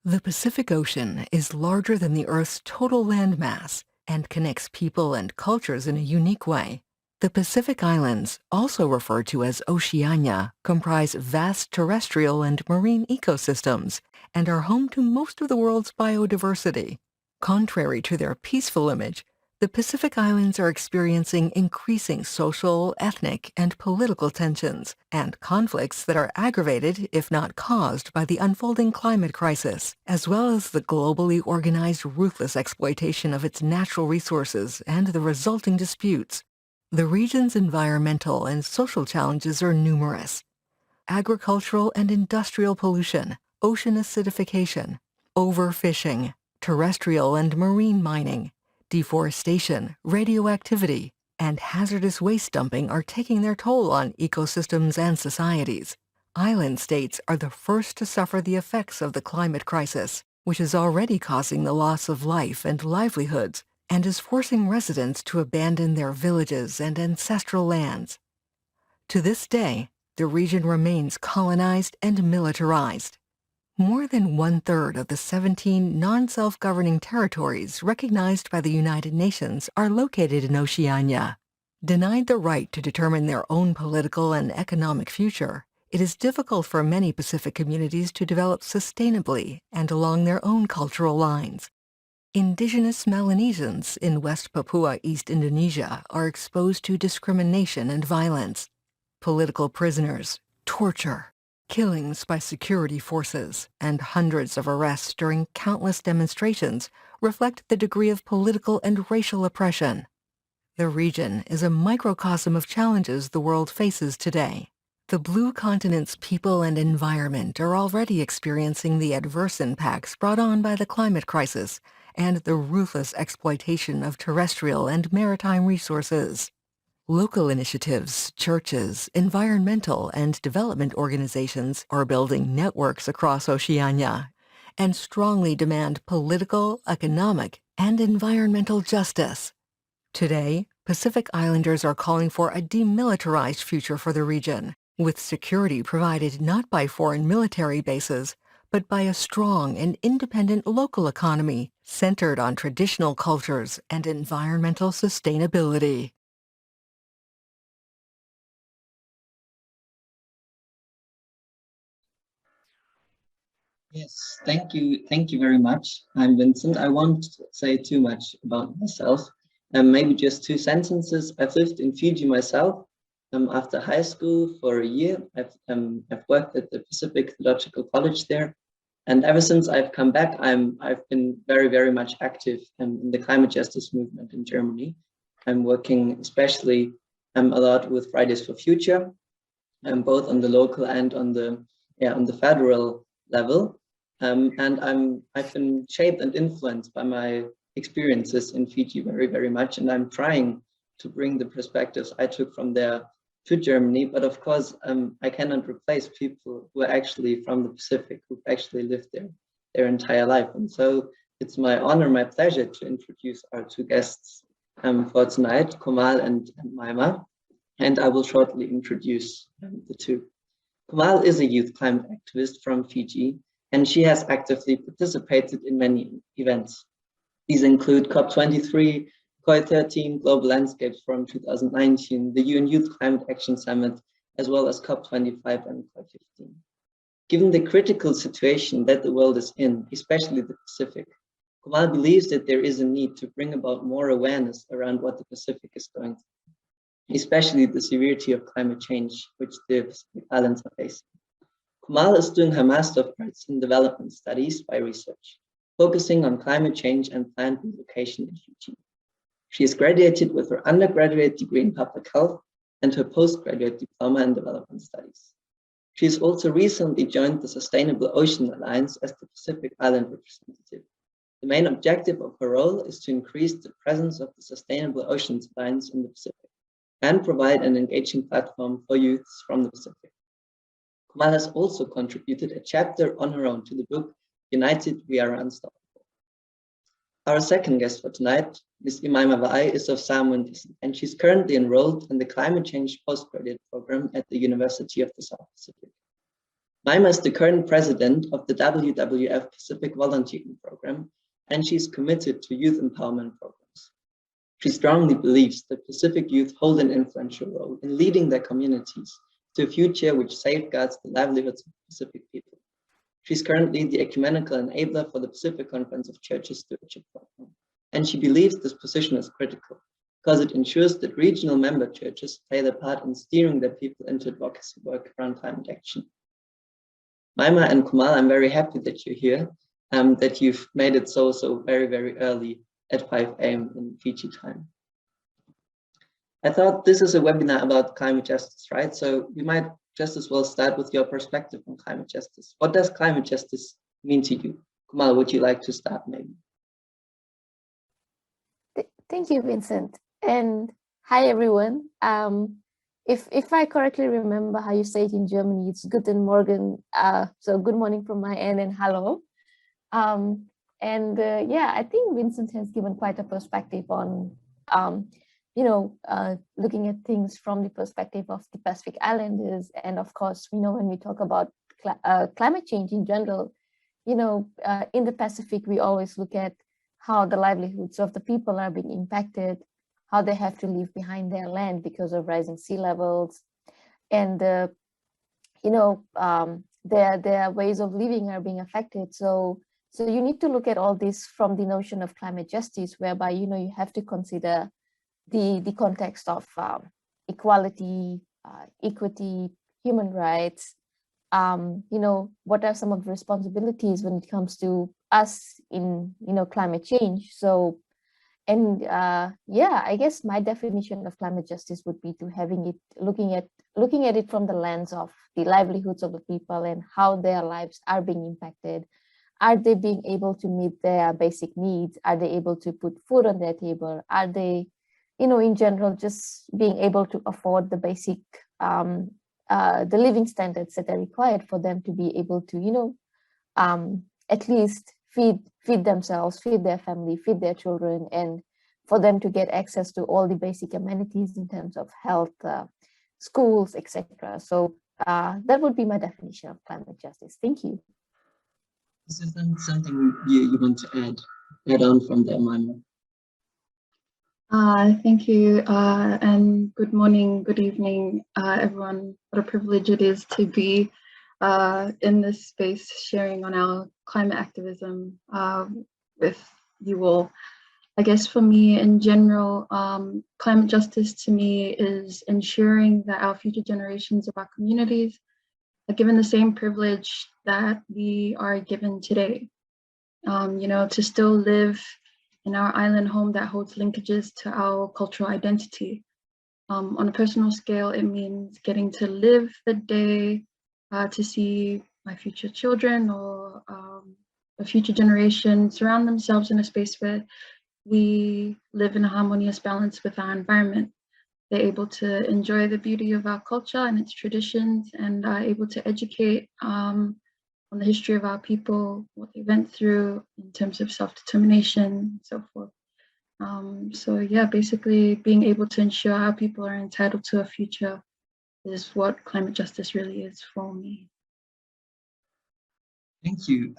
The Pacific Ocean is larger than the Earth's total landmass and connects people and cultures in a unique way. The Pacific Islands, also referred to as Oceania, comprise vast terrestrial and marine ecosystems and are home to most of the world's biodiversity. Contrary to their peaceful image, the Pacific Islands are experiencing increasing social, ethnic, and political tensions and conflicts that are aggravated, if not caused, by the unfolding climate crisis, as well as the globally organized ruthless exploitation of its natural resources and the resulting disputes. The region's environmental and social challenges are numerous. Agricultural and industrial pollution, ocean acidification, overfishing, terrestrial and marine mining, deforestation, radioactivity, and hazardous waste dumping are taking their toll on ecosystems and societies. Island states are the first to suffer the effects of the climate crisis, which is already causing the loss of life and livelihoods, and is forcing residents to abandon their villages and ancestral lands. To this day, the region remains colonized and militarized. More than one-third of the 17 non-self-governing territories recognized by the United Nations are located in Oceania. Denied the right to determine their own political and economic future, it is difficult for many Pacific communities to develop sustainably and along their own cultural lines. Indigenous Melanesians in West Papua, East Indonesia, are exposed to discrimination and violence. Political prisoners, torture, killings by security forces, and hundreds of arrests during countless demonstrations reflect the degree of political and racial oppression. The region is a microcosm of challenges the world faces today. The Blue Continent's people and environment are already experiencing the adverse impacts brought on by the climate crisis and the ruthless exploitation of terrestrial and maritime resources. Local initiatives, churches, environmental and development organizations are building networks across Oceania and strongly demand political, economic, and environmental justice. Today, Pacific Islanders are calling for a demilitarized future for the region, with security provided not by foreign military bases, but by a strong and independent local economy centered on traditional cultures and environmental sustainability. Yes, thank you. Thank you very much. I'm Vincent. I won't say too much about myself. Maybe just two sentences. I've lived in Fiji myself. After high school for a year, I've worked at the Pacific Theological College there. And ever since I've come back, I've been very, very much active in the climate justice movement in Germany. I'm working especially a lot with Fridays for Future, both on the local and on the federal level. And I've been shaped and influenced by my experiences in Fiji very, very much. And I'm trying to bring the perspectives I took from there to Germany. But of course, I cannot replace people who are actually from the Pacific, who've actually lived there their entire life. And so it's my honor, my pleasure to introduce our two guests for tonight, Komal and Iemaima. And I will shortly introduce the two. Komal is a youth climate activist from Fiji, and she has actively participated in many events. These include COP23, COI13, Global Landscapes Forum 2019, the UN Youth Climate Action Summit, as well as COP25 and COI15. Given the critical situation that the world is in, especially the Pacific, Komal believes that there is a need to bring about more awareness around what the Pacific is going through, especially the severity of climate change, which the Pacific Islands are facing. Komal is doing her Master of Arts in Development Studies by research, focusing on climate change and plant relocation in Fiji. She is graduated with her undergraduate degree in public health and her postgraduate diploma in development studies. She has also recently joined the Sustainable Ocean Alliance as the Pacific Island representative. The main objective of her role is to increase the presence of the Sustainable Oceans Alliance in the Pacific and provide an engaging platform for youths from the Pacific. Kumar has also contributed a chapter on her own to the book, United We Are Unstoppable. Our second guest for tonight, Ms. Iemaima Vaái, is of Samoan descent, and she's currently enrolled in the Climate Change Postgraduate Program at the University of the South Pacific. Iemaima is the current president of the WWF Pacific Volunteering Program, and she's committed to youth empowerment programs. She strongly believes that Pacific youth hold an influential role in leading their communities to a future which safeguards the livelihoods of Pacific people. She's currently the ecumenical enabler for the Pacific Conference of Churches Stewardship Program, and she believes this position is critical because it ensures that regional member churches play their part in steering their people into advocacy work around climate action. Iemaima and Komal, I'm very happy that you're here, that you've made it so very, very early at 5 a.m. in Fidschi time. I thought this is a webinar about climate justice, right? So we might just as well start with your perspective on climate justice. What does climate justice mean to you? Komal, would you like to start maybe? Thank you, Vincent. And hi, everyone. If I correctly remember how you say it in Germany, it's Guten Morgen. So good morning from my end and hello. Yeah, I think Vincent has given quite a perspective on, looking at things from the perspective of the Pacific Islanders. And of course, when we talk about climate change in general, in the Pacific, we always look at how the livelihoods of the people are being impacted, how they have to leave behind their land because of rising sea levels, and their ways of living are being affected. So you need to look at all this from the notion of climate justice, whereby you have to consider the context of equality, equity, human rights. What are some of the responsibilities when it comes to us in climate change? So, and I guess my definition of climate justice would be to looking at it from the lens of the livelihoods of the people and how their lives are being impacted. Are they being able to meet their basic needs? Are they able to put food on their table? Are they, in general, just being able to afford the basic, the living standards that are required for them to be able to, at least feed themselves, feed their family, feed their children, and for them to get access to all the basic amenities in terms of health, schools, etc. So that would be my definition of climate justice. Thank you. Is there something you want to add on from there, Iemaima? Thank you, and good morning, good evening, everyone. What a privilege it is to be in this space sharing on our climate activism with you all. I guess for me in general, climate justice to me is ensuring that our future generations of our communities are given the same privilege that we are given today. To still live in our island home that holds linkages to our cultural identity. On a personal scale, it means getting to live the day to see my future children or a future generation surround themselves in a space where we live in a harmonious balance with our environment. They're able to enjoy the beauty of our culture and its traditions, and are able to educate on the history of our people, what they went through in terms of self-determination, and so forth. So yeah, basically being able to ensure our people are entitled to a future is what climate justice really is for me. Thank you.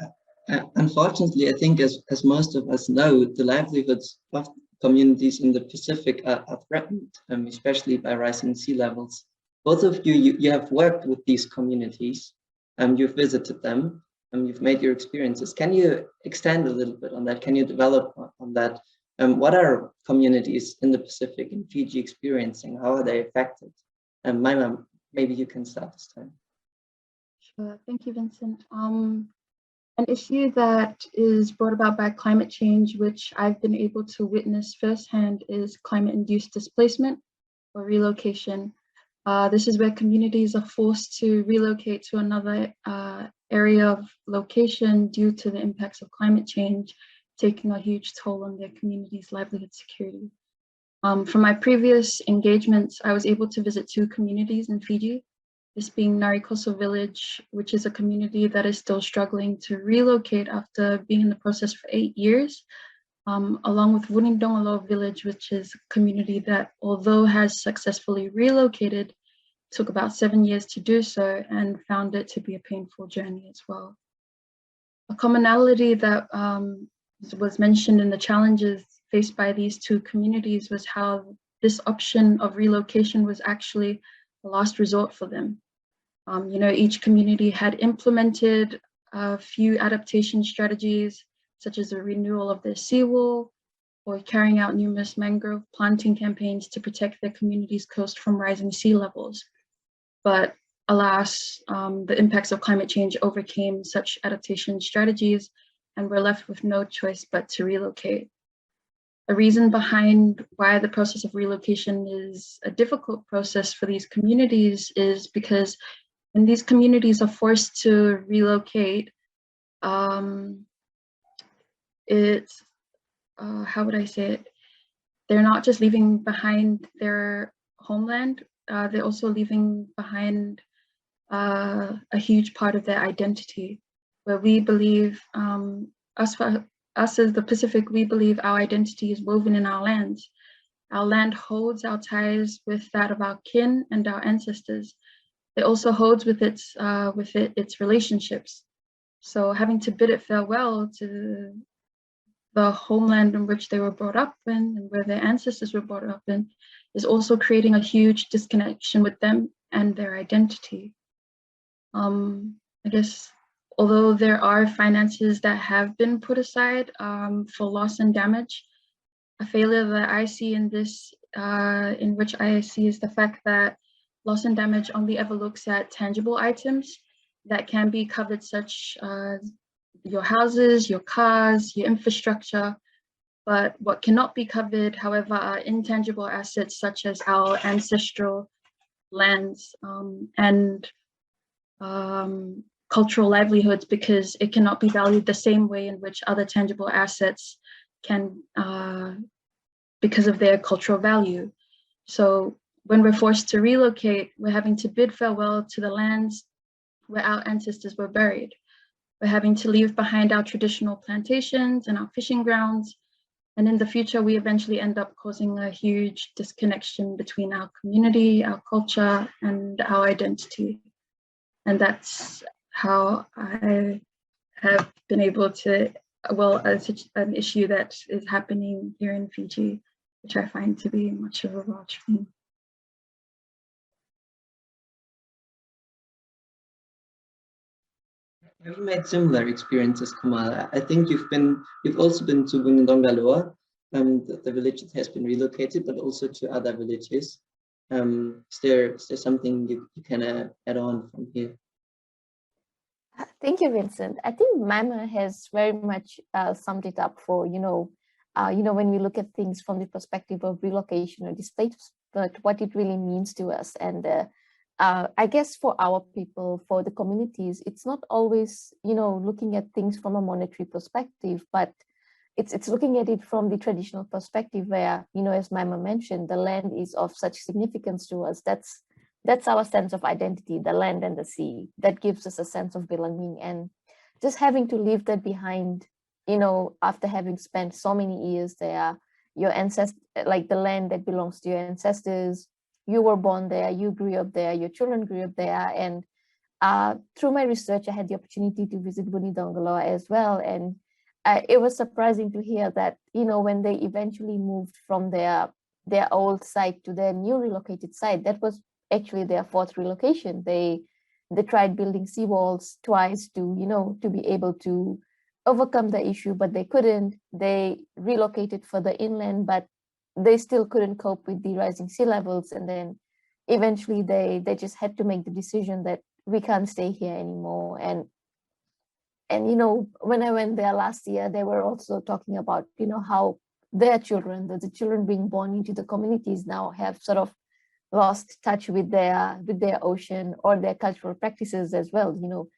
Unfortunately, I think as most of us know, the livelihoods of communities in the Pacific are threatened, especially by rising sea levels. Both of you have worked with these communities, you've visited them, you've made your experiences. Can you extend a little bit on that? Can you develop on that? What are communities in the Pacific and Fiji experiencing? How are they affected? Iemaima, maybe you can start this time. Sure, thank you, Vincent. An issue that is brought about by climate change, which I've been able to witness firsthand, is climate-induced displacement or relocation. This is where communities are forced to relocate to another area of location due to the impacts of climate change, taking a huge toll on their community's livelihood security. From my previous engagements, I was able to visit 2 communities in Fiji, this being Narikoso Village, which is a community that is still struggling to relocate after being in the process for 8 years, along with Wunindongolo Village, which is a community that, although has successfully relocated, took about 7 years to do so and found it to be a painful journey as well. A commonality that was mentioned in the challenges faced by these two communities was how this option of relocation was actually the last resort for them. Each community had implemented a few adaptation strategies, such as the renewal of their seawall or carrying out numerous mangrove planting campaigns to protect their community's coast from rising sea levels. But alas, the impacts of climate change overcame such adaptation strategies and we're left with no choice but to relocate. A reason behind why the process of relocation is a difficult process for these communities is because when these communities are forced to relocate, it's, how would I say it? They're not just leaving behind their homeland, they're also leaving behind a huge part of their identity, where we believe, us as the Pacific, we believe our identity is woven in our lands. Our land holds our ties with that of our kin and our ancestors. It also holds with its relationships. So having to bid it farewell to the homeland in which they were brought up in and where their ancestors were brought up in is also creating a huge disconnection with them and their identity. I guess, although there are finances that have been put aside for loss and damage, a failure that I see in this, in which I see is the fact that loss and damage only ever looks at tangible items that can be covered, such as your houses, your cars, your infrastructure. But what cannot be covered, however, are intangible assets such as our ancestral lands and cultural livelihoods, because it cannot be valued the same way in which other tangible assets can, because of their cultural value. So when we're forced to relocate, we're having to bid farewell to the lands where our ancestors were buried. We're having to leave behind our traditional plantations and our fishing grounds. And in the future, we eventually end up causing a huge disconnection between our community, our culture, and our identity. And that's how I have been able to, well, an issue that is happening here in Fiji, which I find to be much of a large thing. Have you made similar experiences, Komal? I think you've also been to Bunindongaloa, the village that has been relocated, but also to other villages. Is there something you can add on from here? Thank you, Vincent. I think Iemaima has very much summed it up for, when we look at things from the perspective of relocation or displacement, what it really means to us. And I guess for our people, for the communities, it's not always, looking at things from a monetary perspective, but it's looking at it from the traditional perspective where, as Iemaima mentioned, the land is of such significance to us. That's our sense of identity, the land and the sea. That gives us a sense of belonging, and just having to leave that behind, after having spent so many years there, your ancestors, like the land that belongs to your ancestors, you were born there, you grew up there, your children grew up there. And through my research, I had the opportunity to visit Bunindongaloa as well. And it was surprising to hear that, when they eventually moved from their old site to their new relocated site, that was actually their fourth relocation. They tried building seawalls twice to be able to overcome the issue, but they couldn't. They relocated further inland, but they still couldn't cope with the rising sea levels. And then eventually they just had to make the decision that we can't stay here anymore. And when I went there last year, they were also talking about, how their children, the children being born into the communities now have sort of lost touch with their ocean or their cultural practices as well.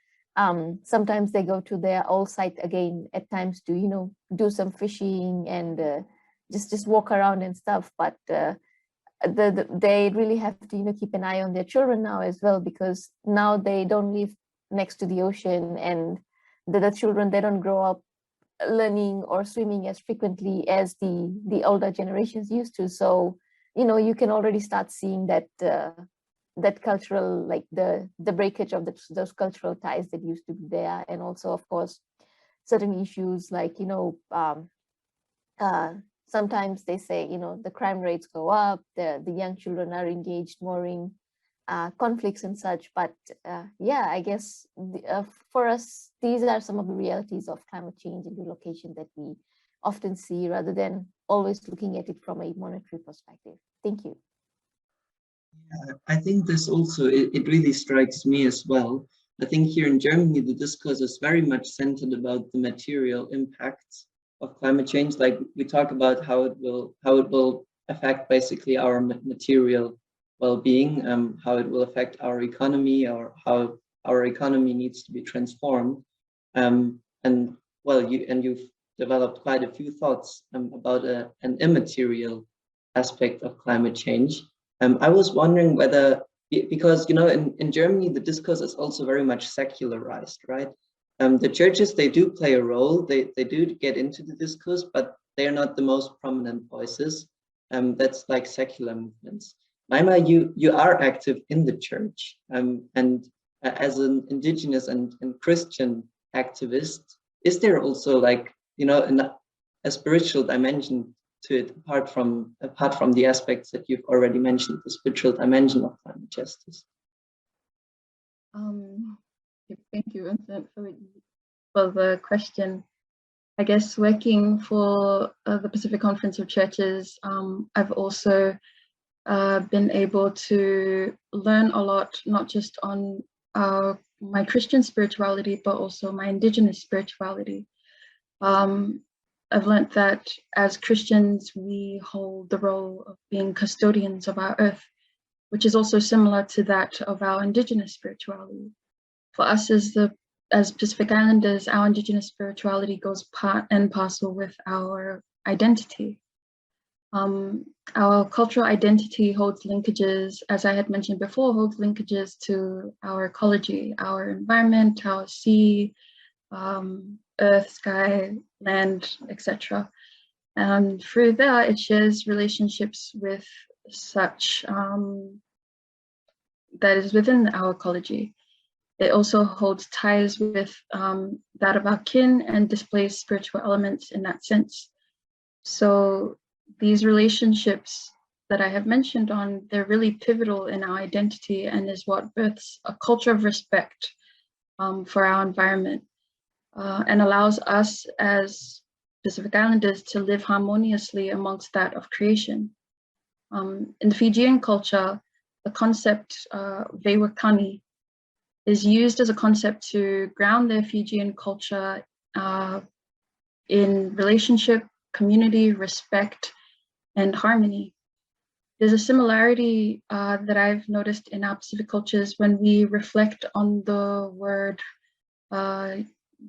Sometimes they go to their old site again at times to, do some fishing and just walk around and stuff. But they really have to, keep an eye on their children now as well, because now they don't live next to the ocean, and the children, they don't grow up learning or swimming as frequently as the older generations used to. So, you can already start seeing that that cultural, like the breakage of those cultural ties that used to be there, and also, of course, certain issues like, sometimes they say, the crime rates go up, the young children are engaged more in conflicts and such. But yeah, I guess for us, these are some of the realities of climate change and relocation that we often see, rather than always looking at it from a monetary perspective. Thank you. Yeah, I think this also, it really strikes me as well. I think here in Germany, the discourse is very much centered about the material impacts of climate change. Like we talk about how it will affect basically our material well-being, how it will affect our economy, or how our economy needs to be transformed. And well, you've developed quite a few thoughts about an immaterial aspect of climate change. I was wondering whether, because in Germany the discourse is also very much secularized, right? The churches, they do play a role, they do get into the discourse, but they are not the most prominent voices. That's like secular movements. Iemaima, you are active in the church, and as an indigenous and Christian activist, is there also like a spiritual dimension to it, apart from the aspects that you've already mentioned, the spiritual dimension of climate justice? Thank you, Vincent, for the question. I guess working for the Pacific Conference of Churches, I've also been able to learn a lot, not just on my Christian spirituality, but also my indigenous spirituality. I've learned that as Christians, we hold the role of being custodians of our earth, which is also similar to that of our indigenous spirituality. For us as Pacific Islanders, our indigenous spirituality goes part and parcel with our identity. Our cultural identity holds linkages, as I had mentioned before, holds linkages to our ecology, our environment, our sea, earth, sky, land, etc. And through that, it shares relationships with such that is within our ecology. It also holds ties with that of our kin and displays spiritual elements in that sense. So these relationships that I have mentioned on, they're really pivotal in our identity and is what births a culture of respect for our environment. And allows us as Pacific Islanders to live harmoniously amongst that of creation. In the Fijian culture, the concept Vaái is used as a concept to ground their Fijian culture in relationship, community, respect, and harmony. There's a similarity that I've noticed in our Pacific cultures when we reflect on the word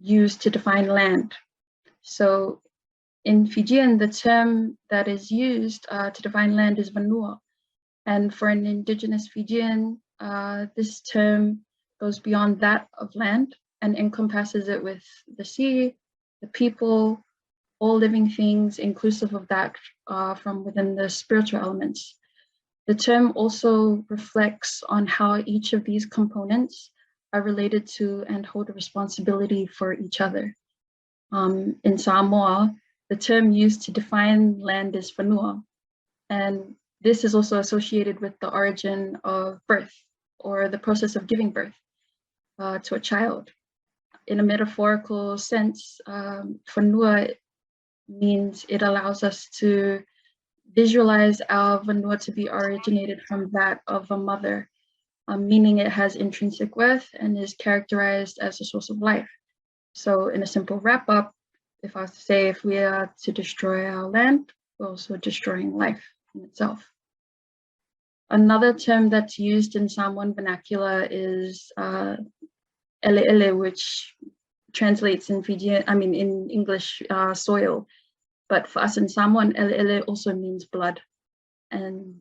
used to define land. So in Fijian, the term that is used to define land is vanua. And for an indigenous Fijian, this term goes beyond that of land and encompasses it with the sea, the people, all living things, inclusive of that from within the spiritual elements. The term also reflects on how each of these components are related to and hold a responsibility for each other. In Samoa, the term used to define land is whanua, and this is also associated with the origin of birth, or the process of giving birth to a child. In a metaphorical sense, whanua means it allows us to visualize our whanua to be originated from that of a mother, meaning it has intrinsic worth and is characterized as a source of life. So in a simple wrap up, if I was to say, if we are to destroy our land, we're also destroying life in itself. Another term that's used in Samoan vernacular is ele, which translates in Fijian, in English, soil. But for us in Samoan, ele also means blood. And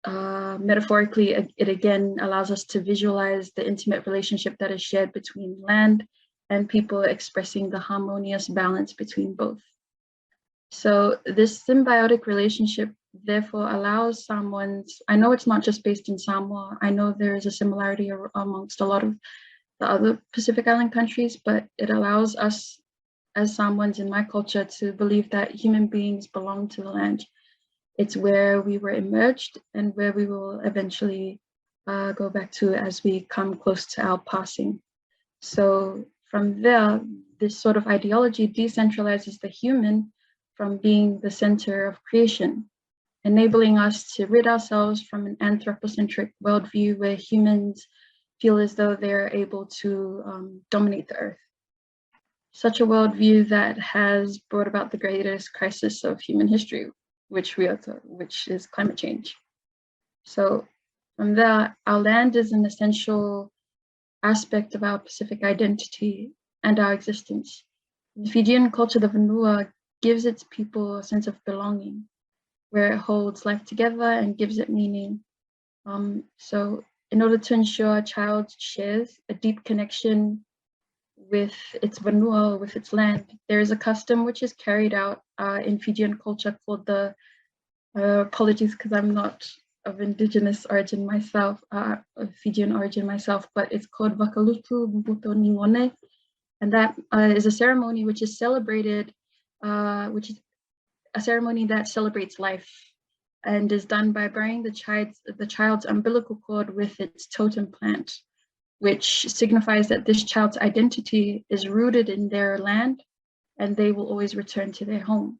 metaphorically, it again allows us to visualize the intimate relationship that is shared between land and people, expressing the harmonious balance between both. So this symbiotic relationship therefore allows Samoans, I know it's not just based in Samoa, I know there is a similarity amongst a lot of the other Pacific Island countries, but it allows us as Samoans in my culture to believe that human beings belong to the land. It's where we were emerged and where we will eventually go back to as we come close to our passing. So from there, this sort of ideology decentralizes the human from being the center of creation, enabling us to rid ourselves from an anthropocentric worldview where humans feel as though they're able to dominate the earth. Such a worldview that has brought about the greatest crisis of human history, which is climate change. So from there, our land is an essential aspect of our Pacific identity and our existence. The Fijian culture, the Vanua, gives its people a sense of belonging, where it holds life together and gives it meaning. So in order to ensure a child shares a deep connection with its Vanua, with its land, there is a custom which is carried out in Fijian culture called the, apologies because I'm not of indigenous origin myself, of Fijian origin myself, but it's called Wakalutu Mbuto Ningone. And that is a ceremony which is celebrated, which is a ceremony that celebrates life and is done by burying the child's umbilical cord with its totem plant, which signifies that this child's identity is rooted in their land and they will always return to their home.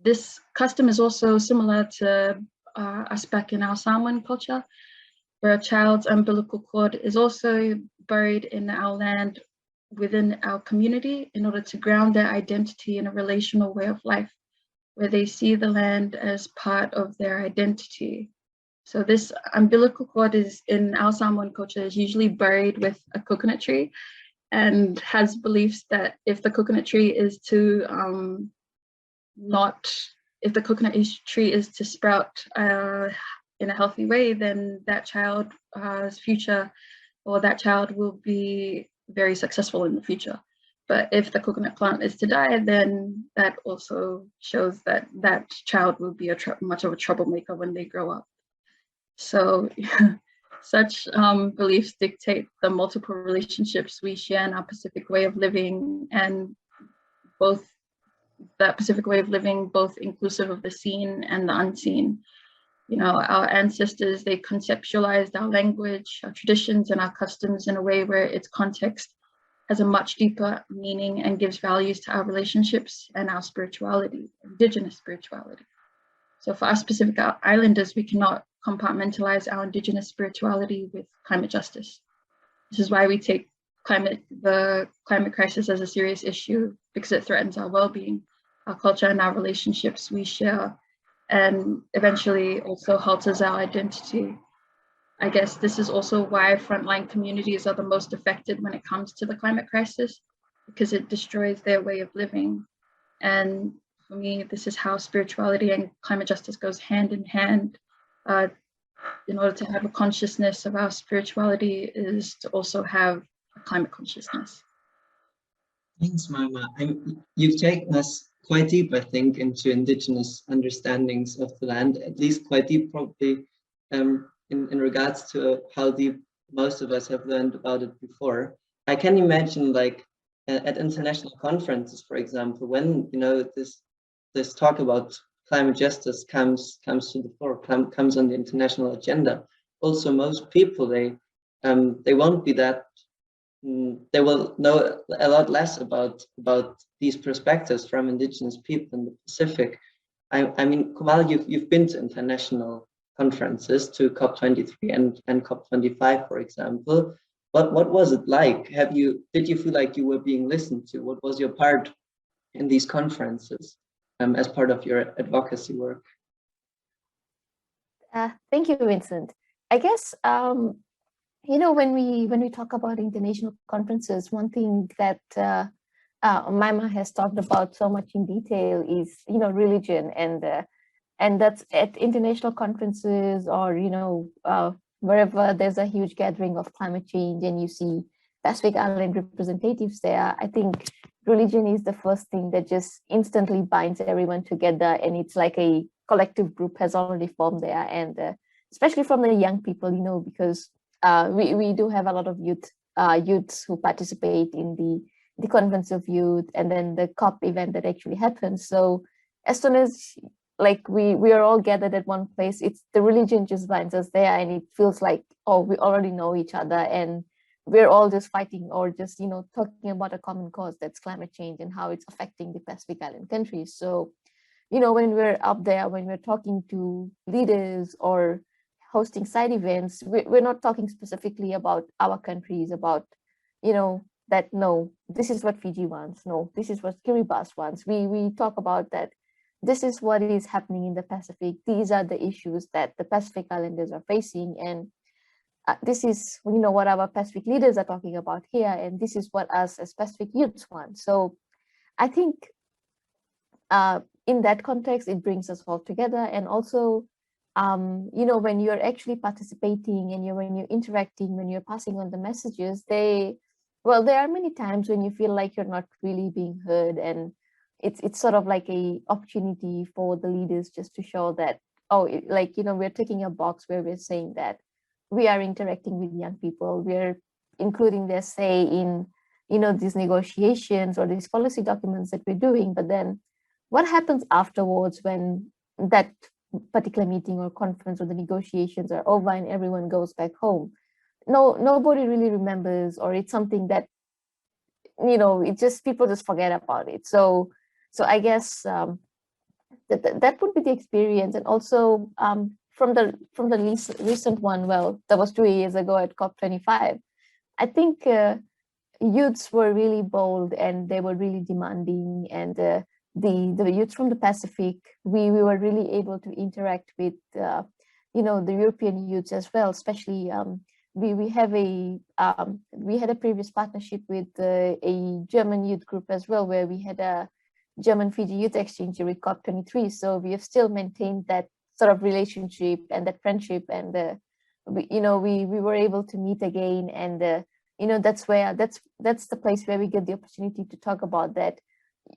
This custom is also similar to us back in our Samoan culture, where a child's umbilical cord is also buried in our land within our community in order to ground their identity in a relational way of life, where they see the land as part of their identity. So this umbilical cord is in our Samoan culture is usually buried with a coconut tree and has beliefs that if the coconut tree is to tree is to sprout in a healthy way, then that child's future or that child will be very successful in the future. But if the coconut plant is to die, then that also shows that that child will be much of a troublemaker when they grow up. So such beliefs dictate the multiple relationships we share in our Pacific way of living, and both that Pacific way of living, both inclusive of the seen and the unseen. You know, our ancestors, they conceptualized our language, our traditions, and our customs in a way where its context has a much deeper meaning and gives values to our relationships and our spirituality, indigenous spirituality. So for us Pacific Islanders, we cannot compartmentalize our indigenous spirituality with climate justice. This is why we take the climate crisis as a serious issue, because it threatens our well-being, our culture, and our relationships we share, and eventually also alters our identity. I guess this is also why frontline communities are the most affected when it comes to the climate crisis, because it destroys their way of living. And for me, this is how spirituality and climate justice goes hand in hand. In order to have a consciousness of our spirituality is to also have a climate consciousness. Thanks, Mama. You've taken us quite deep, I think, into indigenous understandings of the land, at least quite deep, probably in regards to how deep most of us have learned about it before. I can imagine, like at international conferences, for example, when this talk about climate justice comes to the fore, comes on the international agenda. Also, most people they won't be that. They will know a lot less about these perspectives from indigenous people in the Pacific. I mean, Komal, you've been to international conferences, to COP23 and COP25, for example. What was it like? Did you feel like you were being listened to? What was your part in these conferences as part of your advocacy work? Thank you, Vincent. I guess when we talk about international conferences, one thing that Iemaima has talked about so much in detail is religion, and that's at international conferences or wherever there's a huge gathering of climate change and you see Pacific Island representatives there. I think religion is the first thing that just instantly binds everyone together, and it's like a collective group has already formed there, and especially from the young people, because we do have a lot of youths who participate in the conference of youth and then the COP event that actually happens. So as soon as like we are all gathered at one place, it's the religion just binds us there, and it feels like, oh, we already know each other, and we're all just fighting or just talking about a common cause, that's climate change and how it's affecting the Pacific Island countries. So when we're up there, when we're talking to leaders or hosting side events, we're not talking specifically about our countries, about that, no, this is what Fiji wants, no, this is what Kiribati wants. We talk about that this is what is happening in the Pacific, these are the issues that the Pacific Islanders are facing, and this is what our Pacific leaders are talking about here, and this is what us as Pacific youths want. So I think in that context, it brings us all together. And also when you're actually participating and when you're interacting, when you're passing on the messages, there are many times when you feel like you're not really being heard, and it's sort of like a opportunity for the leaders just to show that, we're taking a box where we're saying that we are interacting with young people, we're including their say in these negotiations or these policy documents that we're doing. But then what happens afterwards when that particular meeting or conference or the negotiations are over and everyone goes back home? Nobody really remembers, or it's something that it just, people just forget about it. So I guess that would be the experience. And also from the recent one, that was 2 years ago at COP25, I think youths were really bold and they were really demanding, and the youth from the Pacific, we were really able to interact with the European youths as well. Especially we had a previous partnership with a German youth group as well, where we had a German Fiji youth exchange during COP23. So we have still maintained that sort of relationship and that friendship, and we were able to meet again, and that's the place where we get the opportunity to talk about that.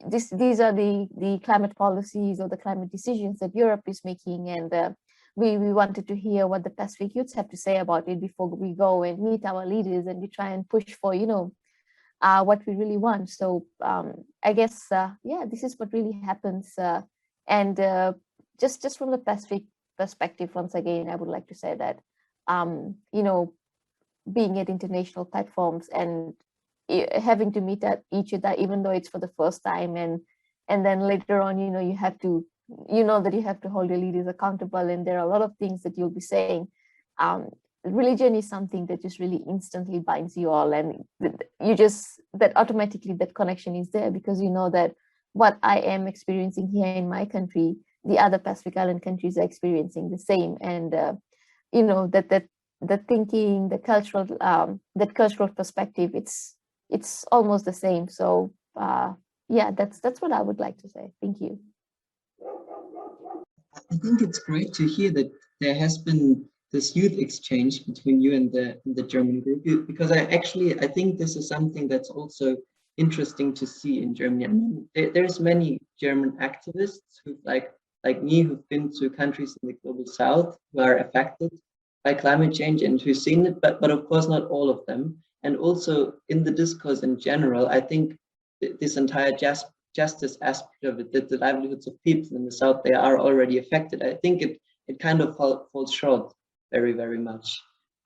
These are the climate policies or the climate decisions that Europe is making, and we wanted to hear what the Pacific youths have to say about it before we go and meet our leaders, and we try and push for what we really want. So I guess this is what really happens, and just from the Pacific perspective, once again, I would like to say that being at international platforms and having to meet at each other, even though it's for the first time, and then later on, you have to that you have to hold your leaders accountable, and there are a lot of things that you'll be saying. Religion is something that just really instantly binds you all, and that automatically that connection is there, because that what I am experiencing here in my country, the other Pacific Island countries are experiencing the same, and the thinking, the cultural perspective, it's almost the same. So that's what I would like to say. Thank you. I think it's great to hear that there has been this youth exchange between you and the German group, because I think this is something that's also interesting to see in Germany. I mean, there's many German activists who like me, who've been to countries in the global south who are affected by climate change and who've seen it, but of course not all of them. And also in the discourse in general, I think this entire justice aspect of it, that the livelihoods of people in the south, they are already affected, I think it kind of falls short very, very much.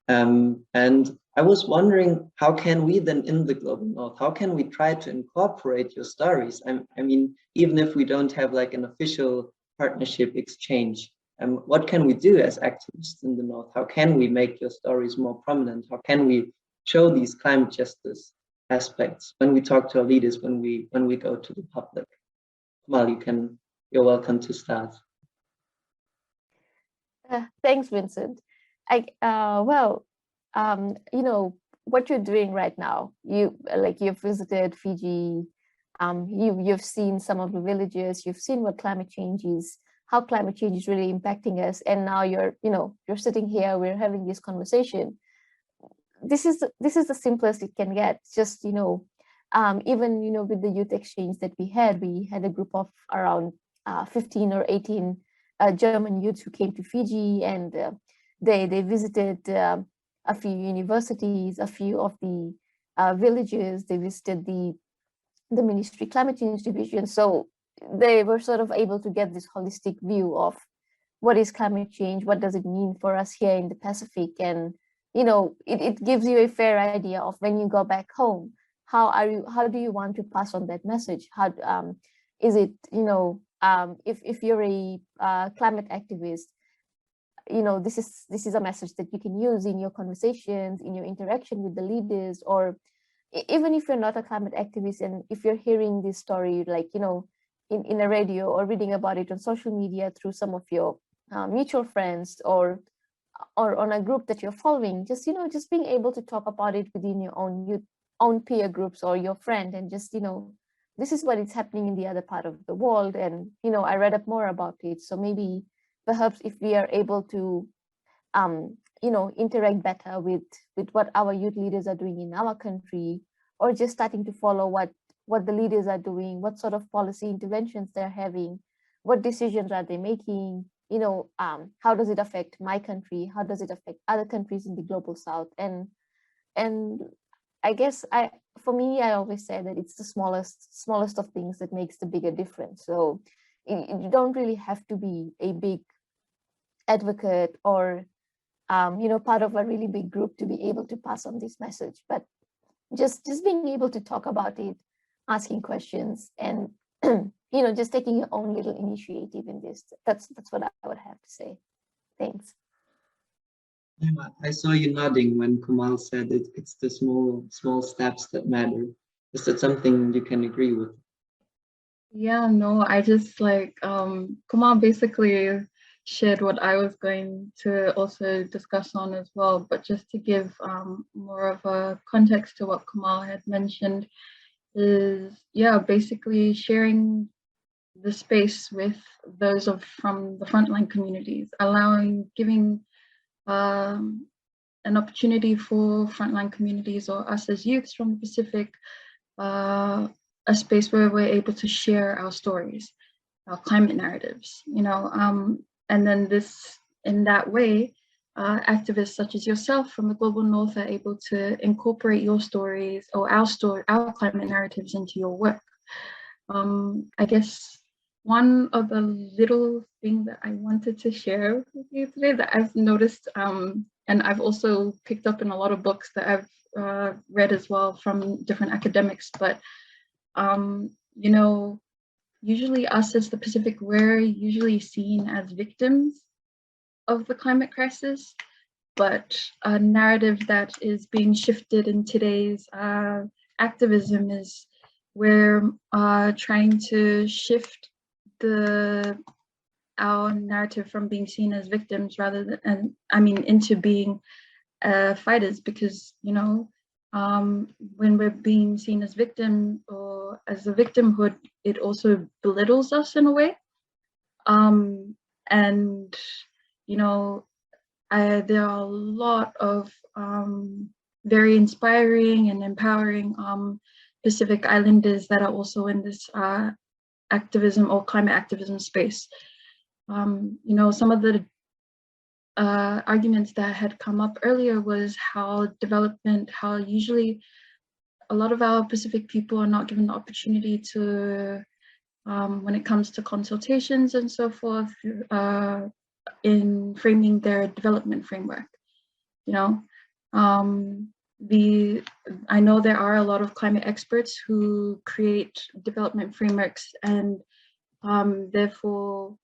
And I was wondering, how can we then in the global north, how can we try to incorporate your stories? I mean, even if we don't have like an official partnership exchange, what can we do as activists in the north? How can we make your stories more prominent? How can we show these climate justice aspects when we talk to our leaders, when we go to the public? Komal, you're welcome to start. Thanks, Vincent. What you're doing right now, you've visited Fiji, you've seen some of the villages, you've seen what climate change is, how climate change is really impacting us, and now you're sitting here, we're having this conversation. This is the simplest it can get. Just even, with the youth exchange that we had a group of around 15 or 18 German youths who came to Fiji, and they visited a few universities, a few of the villages. They visited the Ministry Climate Change Division. So they were sort of able to get this holistic view of what is climate change, what does it mean for us here in the Pacific, and it gives you a fair idea of when you go back home, how do you want to pass on that message? How is it, if you're a climate activist, this is a message that you can use in your conversations, in your interaction with the leaders, or even if you're not a climate activist, and if you're hearing this story, like, in a radio or reading about it on social media through some of your mutual friends or on a group that you're following, just being able to talk about it within your own peer groups or your friend, and just, this is what is happening in the other part of the world, and I read up more about it. So maybe perhaps if we are able to interact better with what our youth leaders are doing in our country, or just starting to follow what the leaders are doing, what sort of policy interventions they're having, what decisions are they making, how does it affect my country, how does it affect other countries in the global south, and I guess for me, I always say that it's the smallest of things that makes the bigger difference. So you don't really have to be a big advocate or part of a really big group to be able to pass on this message, but just being able to talk about it, asking questions, and just taking your own little initiative in this. That's what I would have to say. Thanks. I saw you nodding when Komal said it's the small steps that matter. Is that something you can agree with? Yeah, no, I just Kumar basically shared what I was going to also discuss on as well, but just to give more of a context to what Kumar had mentioned is, basically sharing the space with those from the frontline communities, giving an opportunity for frontline communities or us as youths from the Pacific, a space where we're able to share our stories, our climate narratives, and then in that way, activists such as yourself from the global north are able to incorporate your stories or our climate narratives into your work. I guess one of the little thing that I wanted to share with you today that I've noticed, and I've also picked up in a lot of books that I've read as well from different academics, but usually us as the Pacific, we're usually seen as victims of the climate crisis, but a narrative that is being shifted in today's activism is we're trying to shift our narrative from being seen as victims into being fighters, because when we're being seen as victim or as a victimhood, it also belittles us in a way, and there are a lot of very inspiring and empowering Pacific Islanders that are also in this activism or climate activism space. Some of the arguments that had come up earlier was how usually a lot of our Pacific people are not given the opportunity to, when it comes to consultations and so forth, in framing their development framework. I know there are a lot of climate experts who create development frameworks and therefore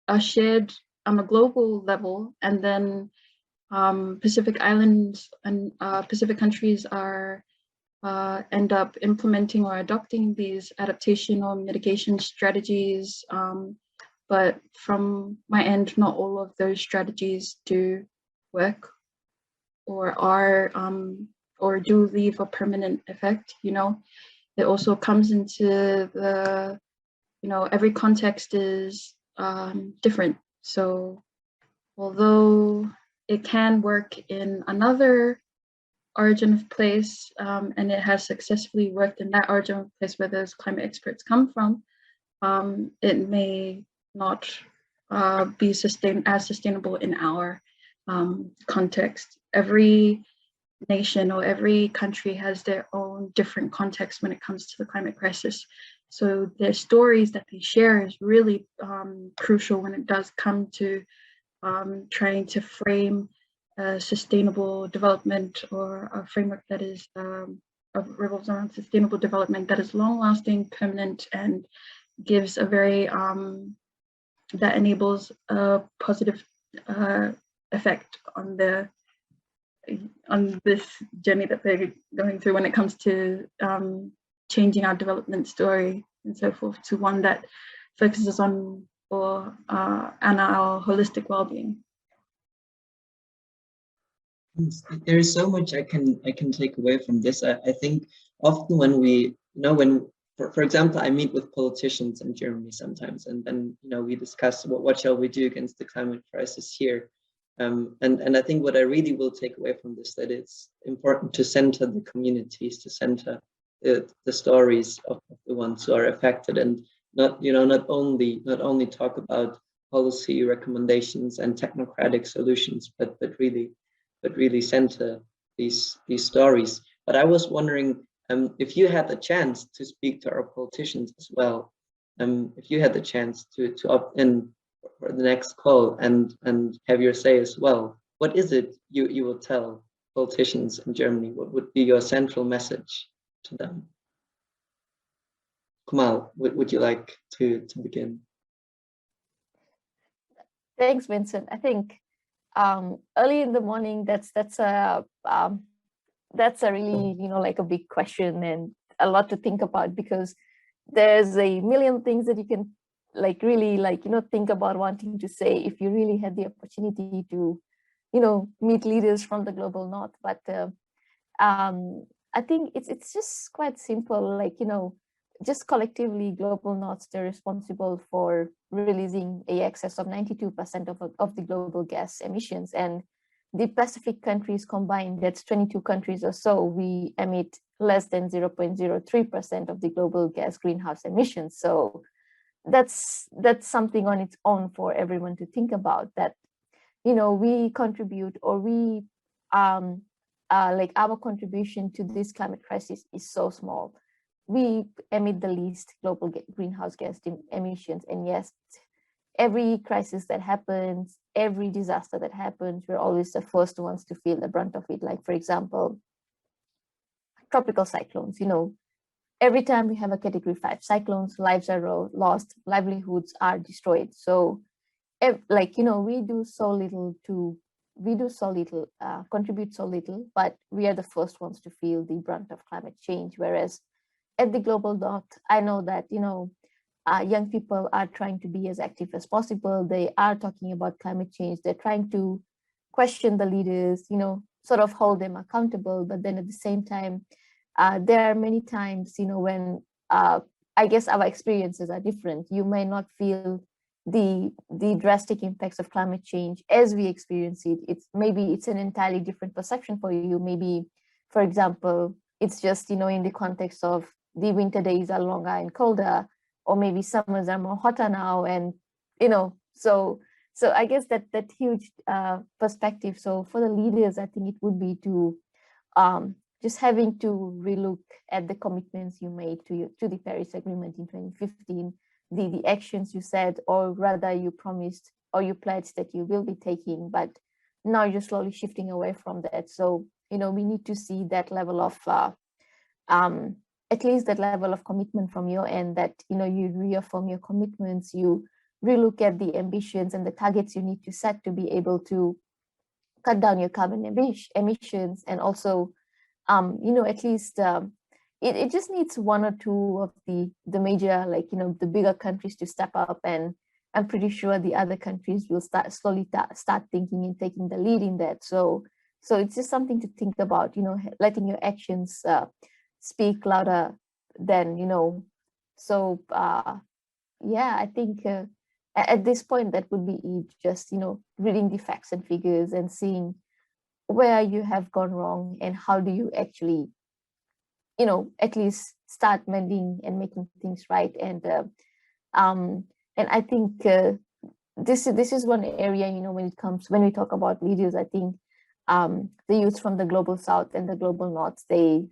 are shared on a global level, and then Pacific Islands and Pacific countries end up implementing or adopting these adaptation or mitigation strategies. But from my end, not all of those strategies do work or do leave a permanent effect. It also comes into every context is different. So although it can work in another origin of place, and it has successfully worked in that origin of place where those climate experts come from, it may not be as sustainable in our context. Every nation or every country has their own different context when it comes to the climate crisis. So their stories that they share is really crucial when it does come to trying to frame sustainable development, or a framework that is revolves around sustainable development that is long-lasting, permanent, and gives a very that enables a positive effect on this journey that they're going through when it comes to changing our development story and so forth, to one that focuses on and our holistic well-being. There is so much I can take away from this. I think often when we, for example, I meet with politicians in Germany sometimes, and then we discuss what shall we do against the climate crisis here. And I think what I really will take away from this, that it's important to center the communities, to center the stories of the ones who are affected, and not only talk about policy recommendations and technocratic solutions, but really center these stories. But I was wondering, if you had the chance to speak to our politicians as well, if you had the chance to opt in for the next call and have your say as well, what is it you will tell politicians in Germany? What would be your central message to them? Komal, would you like to begin? Thanks, Vincent. I think early in the morning, that's a really like a big question and a lot to think about, because there's a million things that you can really think about wanting to say if you really had the opportunity to meet leaders from the global north. But I think it's just quite simple, just collectively global norths, they're responsible for releasing a excess of 92% of the global gas emissions, and the Pacific countries combined, that's 22 countries or so, we emit less than 0.03% of the global gas greenhouse emissions. So that's something on its own for everyone to think about, that we contribute, or we our contribution to this climate crisis is so small. We emit the least global greenhouse gas emissions, and yes, every crisis that happens, every disaster that happens, we're always the first ones to feel the brunt of it. Like, for example, tropical cyclones. Every time we have a Category 5 cyclones, lives are lost, livelihoods are destroyed. So, we do so little, contribute so little, but we are the first ones to feel the brunt of climate change. Whereas at the global north, I know that, young people are trying to be as active as possible. They are talking about climate change. They're trying to question the leaders, sort of hold them accountable. But then at the same time, there are many times, when I guess our experiences are different. You may not feel the drastic impacts of climate change as we experience it. Maybe it's an entirely different perception for you. Maybe, for example, it's just, in the context of the winter days are longer and colder, or maybe summers are more hotter now. And, so I guess that huge perspective. So for the leaders, I think it would be to just having to relook at the commitments you made to the Paris Agreement in 2015, the actions you said, or rather you promised or you pledged that you will be taking, but now you're slowly shifting away from that. So, we need to see that level of, at least that level of commitment from your end, that, you reaffirm your commitments, you relook at the ambitions and the targets you need to set to be able to cut down your carbon emissions, and also, at least it just needs one or two of the major, the bigger countries to step up, and I'm pretty sure the other countries will slowly start thinking and taking the lead in that. So it's just something to think about, letting your actions speak louder than, so yeah, I think at this point that would be just, reading the facts and figures and seeing where you have gone wrong and how do you actually, you know, at least start mending and making things right. And I think this is one area, you know, when we talk about leaders, I think the youth from the global south and the global north, they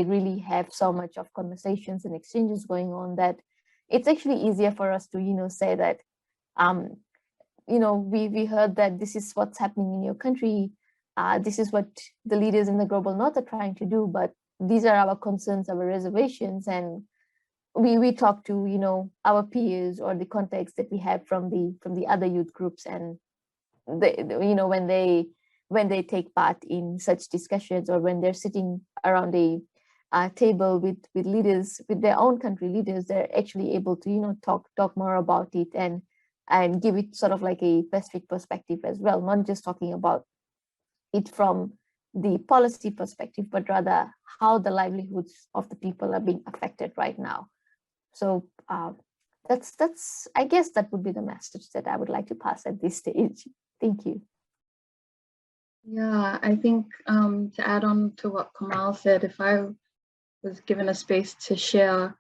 really have so much of conversations and exchanges going on that it's actually easier for us to, you know, say that you know, we heard that this is what's happening in your country, this is what the leaders in the global north are trying to do, but these are our concerns, our reservations, and we talk to, you know, our peers or the context that we have from the other youth groups, and they, you know, when they take part in such discussions, or when they're sitting around a table with leaders, with their own country leaders, they're actually able to, you know, talk more about it and give it sort of like a Pacific perspective as well, not just talking about it from the policy perspective, but rather how the livelihoods of the people are being affected right now. So that's I guess that would be the message that I would like to pass at this stage. Thank you. Yeah, I think to add on to what Komal said, if I was given a space to share,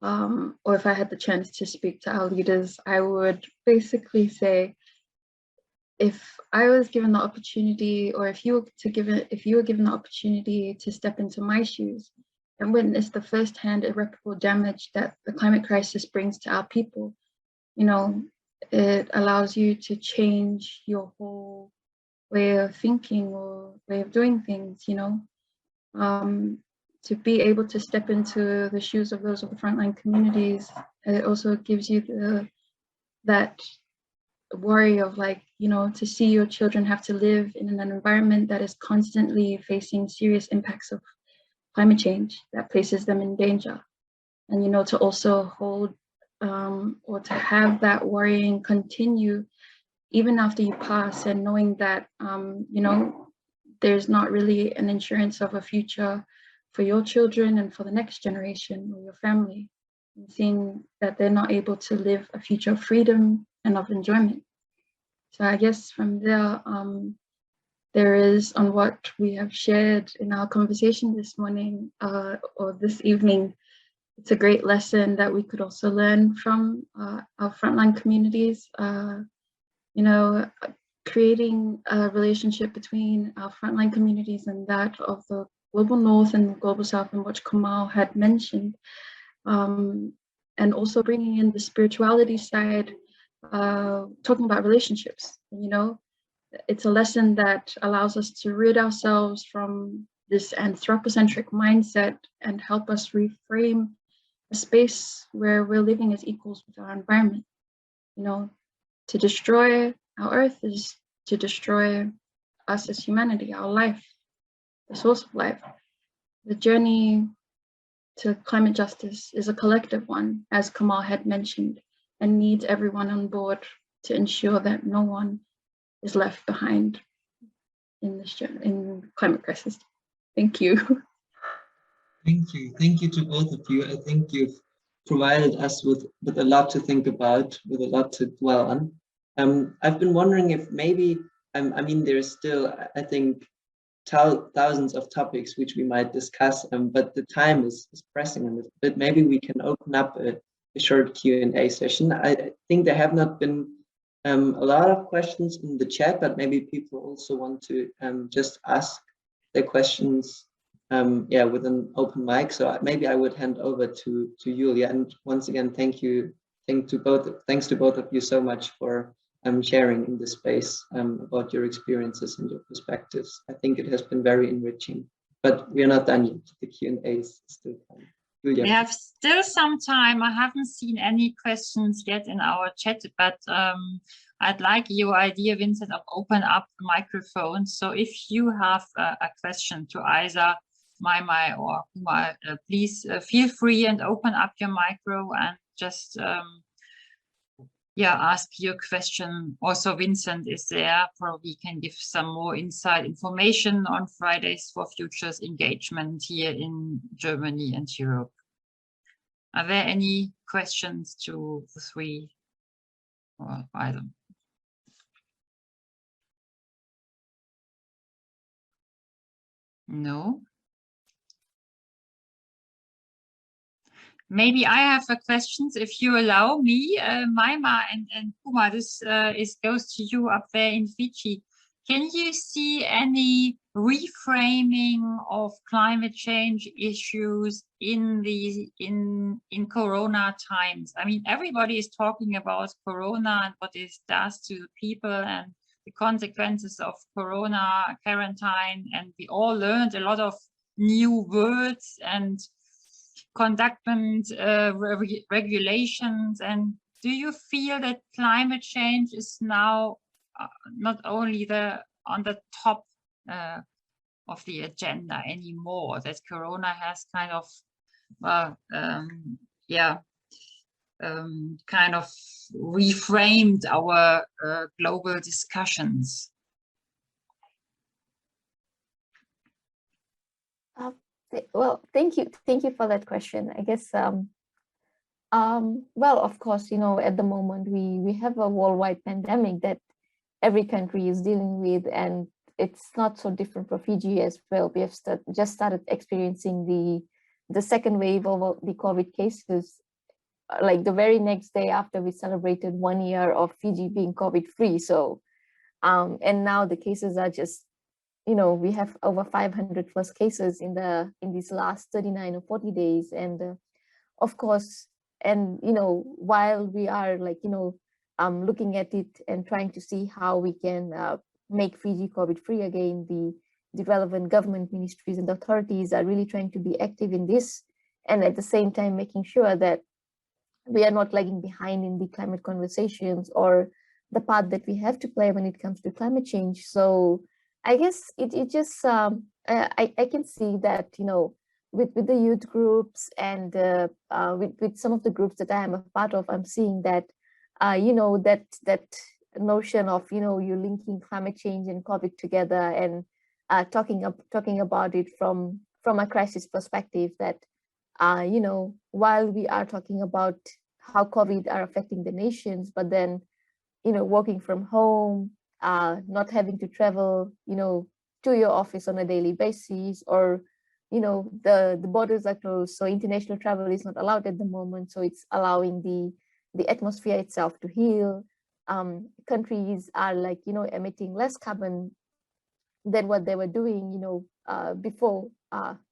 or if I had the chance to speak to our leaders, I would basically say, if I was given the opportunity, or if you were given the opportunity to step into my shoes and witness the firsthand irreparable damage that the climate crisis brings to our people, you know, it allows you to change your whole way of thinking or way of doing things, you know. To be able to step into the shoes of those of the frontline communities, it also gives you that worry of, like, you know, to see your children have to live in an environment that is constantly facing serious impacts of climate change that places them in danger. And, you know, to also hold or to have that worrying continue even after you pass, and knowing that, you know, there's not really an insurance of a future for your children and for the next generation or your family, and seeing that they're not able to live a future of freedom and of enjoyment. So I guess from there, there is, on what we have shared in our conversation this morning or this evening, it's a great lesson that we could also learn from our frontline communities. You know, creating a relationship between our frontline communities and that of the global north and the global south, in which Kamal had mentioned, and also bringing in the spirituality side, talking about relationships. You know, it's a lesson that allows us to rid ourselves from this anthropocentric mindset and help us reframe a space where we're living as equals with our environment. You know, to destroy our earth is to destroy us as humanity, our life, the source of life. The journey to climate justice is a collective one, as Kamal had mentioned, and needs everyone on board to ensure that no one is left behind in this journey, in climate crisis. Thank you. Thank you. Thank you to both of you. I think you've provided us with a lot to think about, with a lot to dwell on. I've been wondering if maybe, I mean, there's still, I think, thousands of topics which we might discuss, but the time is pressing a little bit. Maybe we can open up a short Q&A session. I think there have not been a lot of questions in the chat, but maybe people also want to just ask their questions yeah, with an open mic. So maybe I would hand over to Julia. And once again, thanks to both of you so much for sharing in this space about your experiences and your perspectives. I think it has been very enriching, but we are not done yet. The Q&A is still coming. Julia. We have still some time. I haven't seen any questions yet in our chat, but I'd like your idea, Vincent, of open up the microphone. So if you have a question to either Iemaima or Kumar, please feel free and open up your micro and just yeah, ask your question. Also, Vincent is there, probably can give some more inside information on Fridays for Futures engagement here in Germany and Europe. Are there any questions to the three or either? No. Maybe I have a questions, if you allow me, Iemaima and Kumar, this goes to you up there in Fidschi. Can you see any reframing of climate change issues in Corona times? I mean, everybody is talking about Corona and what it does to people and the consequences of Corona, quarantine, and we all learned a lot of new words and conductment regulations. And do you feel that climate change is now not only on the top of the agenda anymore, that Corona has kind of kind of reframed our global discussions? Well, thank you for that question. I guess well, of course, at the moment we have a worldwide pandemic that every country is dealing with, and it's not so different for Fiji as well. We have just started experiencing the second wave of the COVID cases, like the very next day after we celebrated 1 year of Fiji being COVID free. So, and now the cases are just, we have over 500 plus cases in these last 39 or 40 days. And of course, and, while we are looking at it and trying to see how we can make Fiji COVID free again, the relevant government ministries and authorities are really trying to be active in this, and at the same time making sure that we are not lagging behind in the climate conversations or the part that we have to play when it comes to climate change. So I guess it just I can see that with the youth groups and with some of the groups that I am a part of, I'm seeing that that notion of you linking climate change and COVID together and talking about it from a crisis perspective, that while we are talking about how COVID are affecting the nations, but then working from home, not having to travel to your office on a daily basis, or the borders are closed, so international travel is not allowed at the moment, so it's allowing the atmosphere itself to heal. Countries are emitting less carbon than what they were doing before,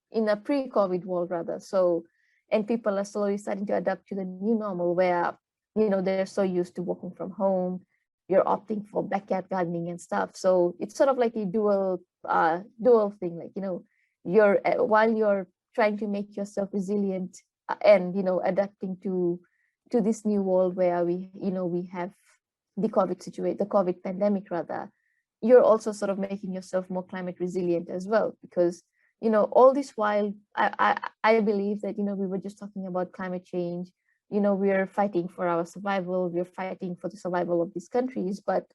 in a pre-COVID world rather. So, and people are slowly starting to adapt to the new normal where they're so used to working from home. You're opting for backyard gardening and stuff. So it's sort of like a dual thing, you're while you're trying to make yourself resilient and adapting to this new world where we have the COVID pandemic rather, you're also sort of making yourself more climate resilient as well, because all this while I believe that we were just talking about climate change, we're fighting for our survival, we're fighting for the survival of these countries, but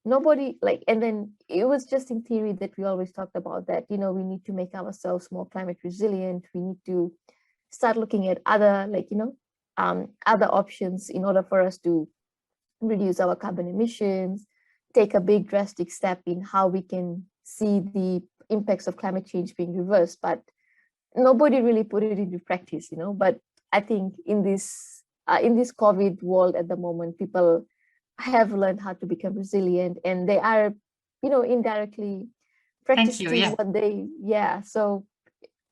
nobody and then it was just in theory that we always talked about that we need to make ourselves more climate resilient, we need to start looking at other other options in order for us to reduce our carbon emissions, take a big drastic step in how we can see the impacts of climate change being reversed, but nobody really put it into practice, but I think in this COVID world at the moment, people have learned how to become resilient, and they are indirectly practicing what they so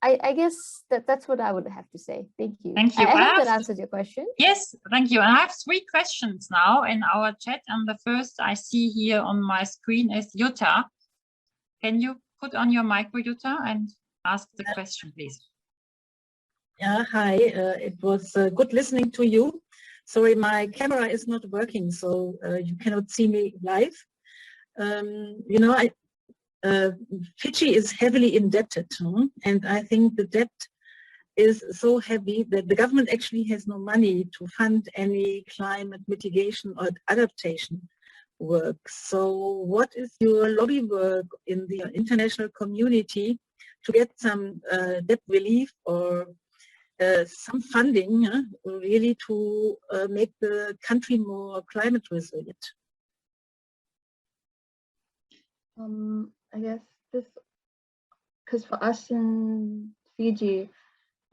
I guess that's what I would have to say. Thank you. Thank you. I hope that answered your question. Yes, thank you. And I have 3 questions now in our chat, and the first I see here on my screen is Jutta. Can you put on your micro, Jutta, and ask the question, please? Yeah, hi. It was good listening to you. Sorry, my camera is not working, so you cannot see me live. Fiji is heavily indebted, and I think the debt is so heavy that the government actually has no money to fund any climate mitigation or adaptation work. So what is your lobby work in the international community to get some debt relief or some funding really to make the country more climate resilient? I guess this because for us in Fiji,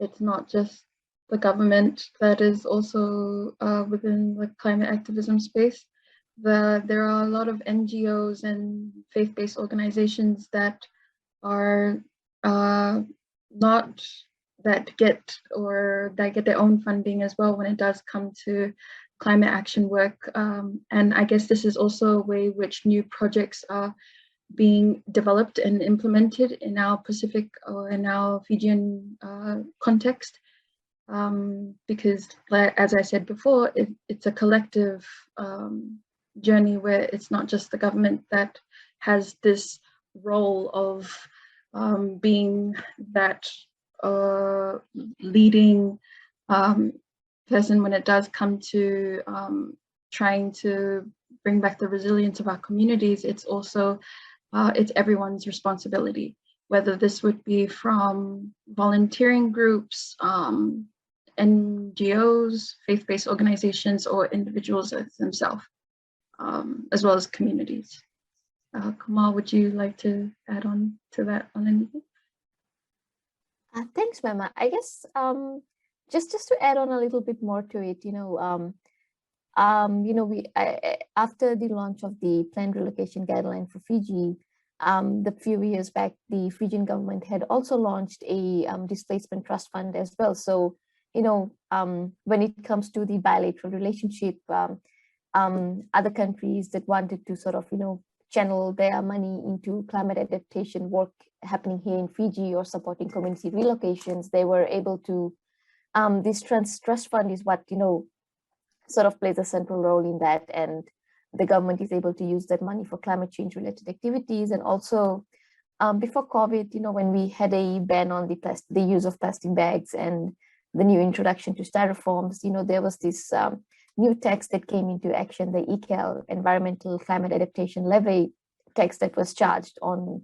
it's not just the government that is also within the climate activism space. There are a lot of NGOs and faith-based organizations that are not that get their own funding as well when it does come to climate action work. And I guess this is also a way which new projects are being developed and implemented in our Pacific or in our Fijian context. Because as I said before, it's a collective journey where it's not just the government that has this role of being that leading person when it does come to trying to bring back the resilience of our communities. It's also it's everyone's responsibility, whether this would be from volunteering groups, NGOs, faith-based organizations, or individuals themselves, as well as communities. Komal, would you like to add on to that on anything? Thanks, Mama. I guess just to add on a little bit more to it, after the launch of the planned relocation guideline for Fiji, the few years back, the Fijian government had also launched a displacement trust fund as well. So, when it comes to the bilateral relationship, other countries that wanted to sort of, channel their money into climate adaptation work happening here in Fiji or supporting community relocations, they were able to, this trust fund is what, sort of plays a central role in that. And the government is able to use that money for climate change related activities. And also before COVID, when we had a ban on the use of plastic bags and the new introduction to styrofoams, there was this new tax that came into action, the ECAL, Environmental Climate Adaptation Levy tax, that was charged on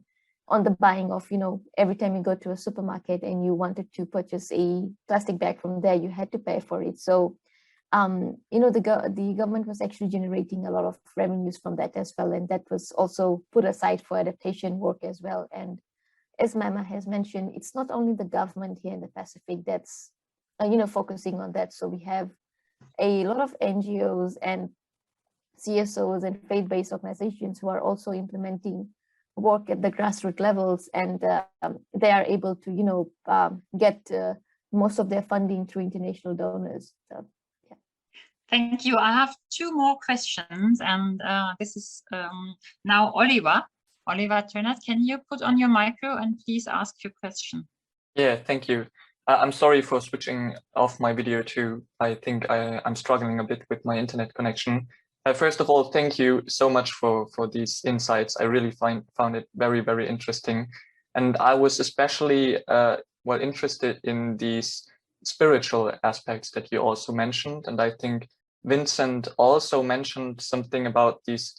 the buying of, every time you go to a supermarket and you wanted to purchase a plastic bag from there, you had to pay for it. So, the government was actually generating a lot of revenues from that as well. And that was also put aside for adaptation work as well. And as Mama has mentioned, it's not only the government here in the Pacific that's, focusing on that. So we have a lot of NGOs and CSOs and faith-based organizations who are also implementing work at the grassroots levels, and they are able to, get most of their funding through international donors. So, yeah. Thank you. I have two more questions, and this is now Oliver. Oliver Turner, can you put on your micro and please ask your question? Yeah, thank you. I'm sorry for switching off my video too. I think I'm struggling a bit with my internet connection. First of all, thank you so much for these insights. I really found it very, very interesting. And I was especially interested in these spiritual aspects that you also mentioned. And I think Vincent also mentioned something about this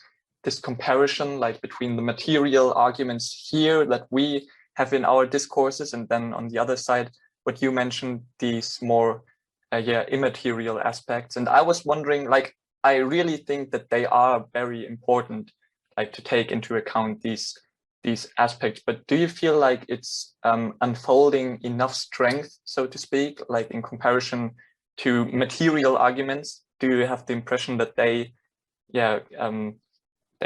comparison, like between the material arguments here that we have in our discourses, and then on the other side, what you mentioned, these more immaterial aspects. And I was wondering, I really think that they are very important, to take into account these aspects. But do you feel like it's unfolding enough strength, so to speak, in comparison to material arguments? Do you have the impression that they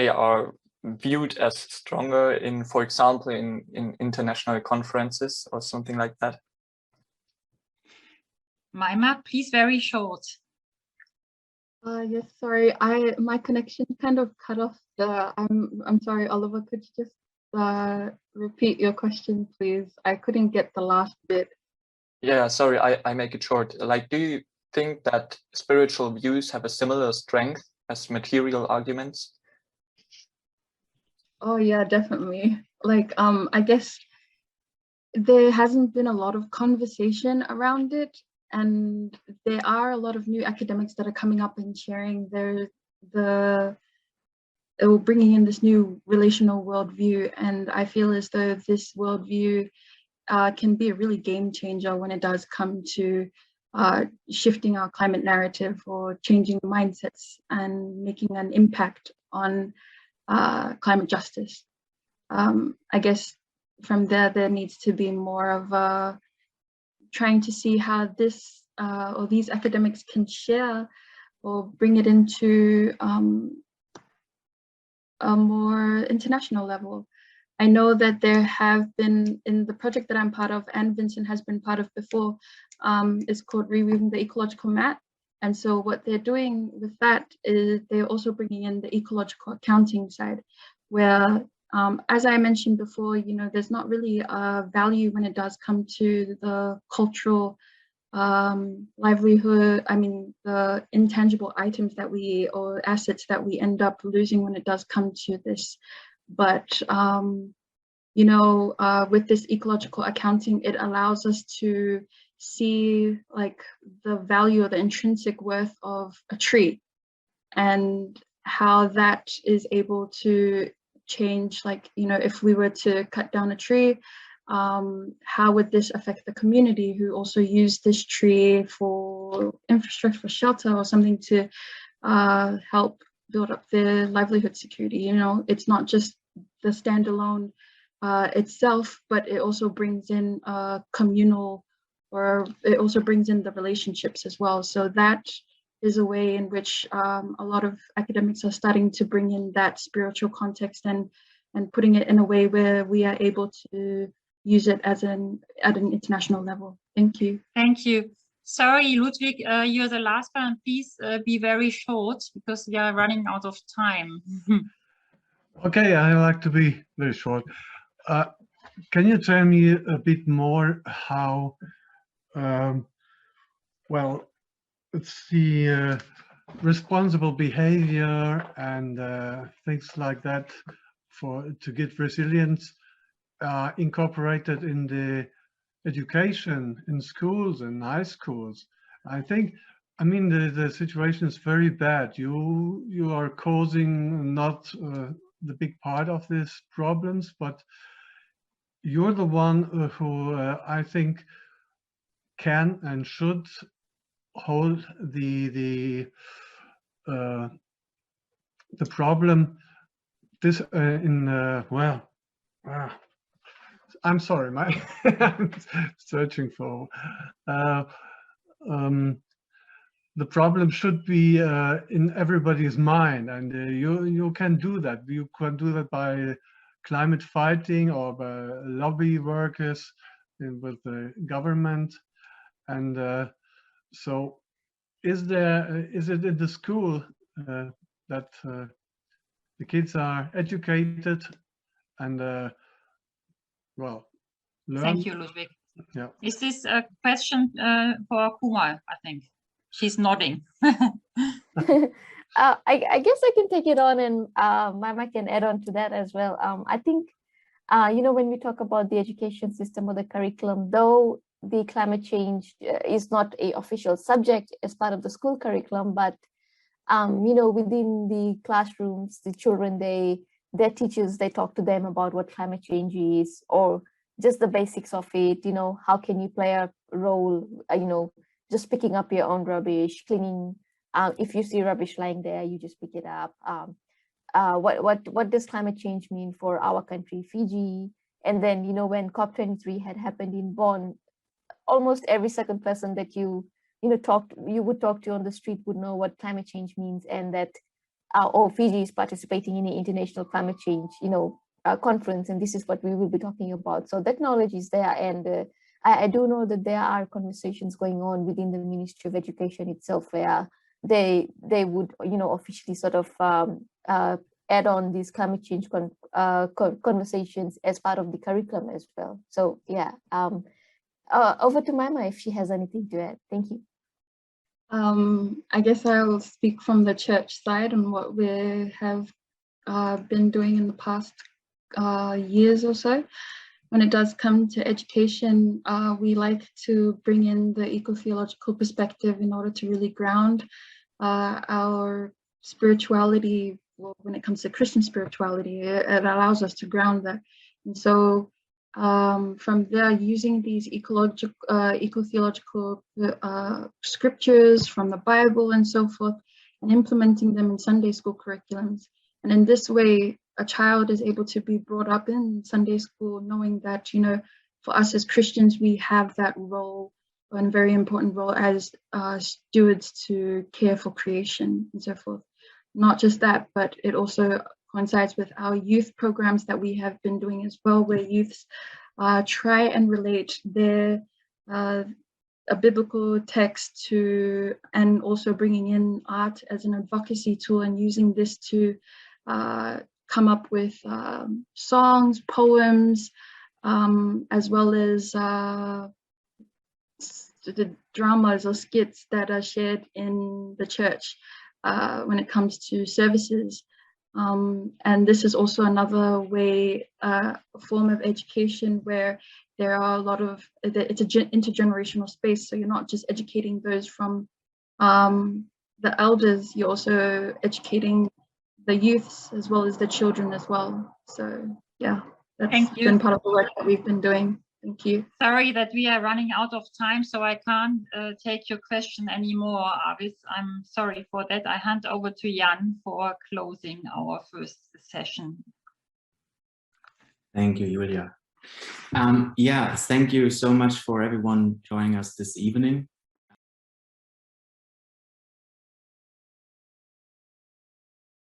are viewed as stronger in, for example, in international conferences or something like that? Iemaima, please, very short. Yes, sorry, my connection kind of cut off. I'm sorry, Oliver, could you just repeat your question, please? I couldn't get the last bit. Yeah, sorry, I make it short. Do you think that spiritual views have a similar strength as material arguments? Oh yeah, definitely. I guess there hasn't been a lot of conversation around it. And there are a lot of new academics that are coming up and sharing bringing in this new relational worldview. And I feel as though this worldview can be a really game changer when it does come to shifting our climate narrative or changing mindsets and making an impact on climate justice. I guess from there needs to be more of trying to see how this or these academics can share or bring it into a more international level. I know that there have been, in the project that I'm part of and Vincent has been part of before, is called Reweaving the Ecological Mat. And so what they're doing with that is they're also bringing in the ecological accounting side, where, as I mentioned before, you know, there's not really a value when it does come to the cultural livelihood, I mean, the intangible items that we, or assets that we end up losing when it does come to this. But, you know, with this ecological accounting, it allows us to see like the value or the intrinsic worth of a tree and how that is able to change, like, you know, if we were to cut down a tree, how would this affect the community who also use this tree for infrastructure, for shelter or something to help build up their livelihood security. You know, it's not just the standalone itself, but it also brings in communal, or it also brings in the relationships as well. So that is a way in which a lot of academics are starting to bring in that spiritual context and putting it in a way where we are able to use it as at an international level. Thank you. Thank you. Sorry, Ludwig, you're the last one. Please be very short because we are running out of time. Okay, I like to be very short. Can you tell me a bit more how, well, it's the responsible behavior and things like that to get resilience incorporated in the education in schools and high schools? I think, I mean, the situation is very bad. You are causing not the big part of these problems, but you're the one who I think can and should hold the problem this in well. I'm sorry, I'm searching for. The problem should be in everybody's mind, and you can do that. You can do that by climate fighting or by lobby workers with the government. And so, is it in the school that the kids are educated and well, learn? Thank you, Ludwig. Yeah. Is this a question for Kumar? I think she's nodding. I guess I can take it on, and Mama can add on to that as well. I think, you know, when we talk about the education system or the curriculum, though the climate change is not an official subject as part of the school curriculum, but you know, within the classrooms, the children, their teachers, they talk to them about what climate change is, or just the basics of it. You know, how can you play a role? You know, just picking up your own rubbish, cleaning. If you see rubbish lying there, you just pick it up. What does climate change mean for our country, Fiji? And then, you know, when COP23 had happened in Bonn, almost every second person that you would talk to on the street would know what climate change means, and that Fiji is participating in the international climate change, you know, conference, and this is what we will be talking about. So that knowledge is there, and I do know that there are conversations going on within the Ministry of Education itself where they would, you know, officially sort of add on these climate change conversations as part of the curriculum as well. So yeah, over to Mama if she has anything to add. Thank you. I guess I'll speak from the church side and what we have been doing in the past years or so. When it does come to education, we like to bring in the eco-theological perspective in order to really ground our spirituality. Well, when it comes to Christian spirituality, it allows us to ground that. And so from there, using these eco-theological scriptures from the Bible and so forth, and implementing them in Sunday school curriculums. And in this way, a child is able to be brought up in Sunday school, knowing that, you know, for us as Christians, we have that role, and very important role as stewards to care for creation and so forth. Not just that, but it also coincides with our youth programs that we have been doing as well, where youths try and relate their a biblical text to, and also bringing in art as an advocacy tool and using this to come up with songs, poems, as well as the dramas or skits that are shared in the church when it comes to services. And this is also another way, a form of education where there are a lot of, it's an intergenerational space. So you're not just educating those from the elders, you're also educating the youths as well as the children as well. So yeah, that's been part of the work that we've been doing. Thank you. Sorry that we are running out of time, so I can't take your question anymore, Avis. I'm sorry for that. I hand over to Jan for closing our first session. Thank you, Julia. Yeah, thank you so much for everyone joining us this evening.